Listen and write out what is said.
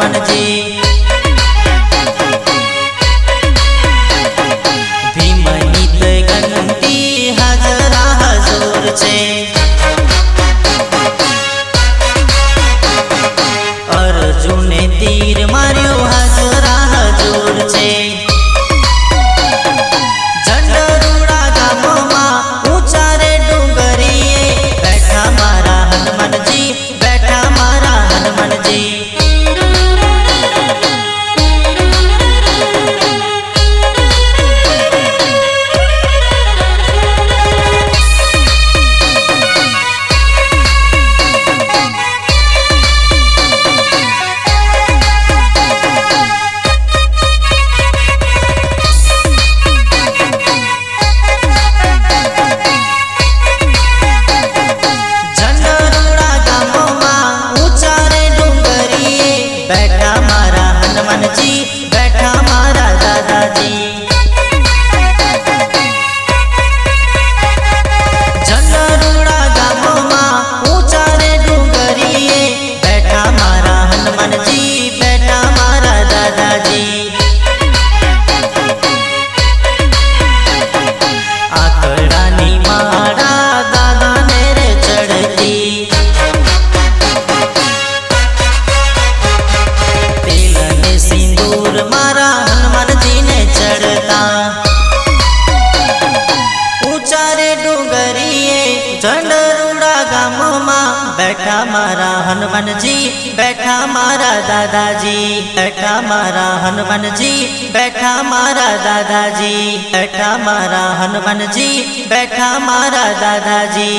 હનુમાનજી ભીમની ગણતી હાજરા હજૂર છે અર્જુને તીર માર્યો હાજરા હજૂર છે ઝંડરૂડા ગામમાં ઊંચા રે ડુંગરીએ બેઠા મારા હનુમાનજી બેઠા મારા હનુમાનજી बैठा मारा दादाजी झंडरूड़ा गामों ऊंचा रे डूंगरीए बैठा मारा हनुमानजी बैठा मारा दादाजी आकड़ानी माड़ा दादा ने रे चढ़ती सिंदूर मारा हनुमानजी ने चढ़ता ऊंचा रे डूंगरीए झंडरूड़ा गामों बैठा मारा हनुमानजी बैठा मारा दादाजी बैठा मारा हनुमानजी बैठा मारा दादाजी बैठा मारा हनुमानजी बैठा मारा दादाजी।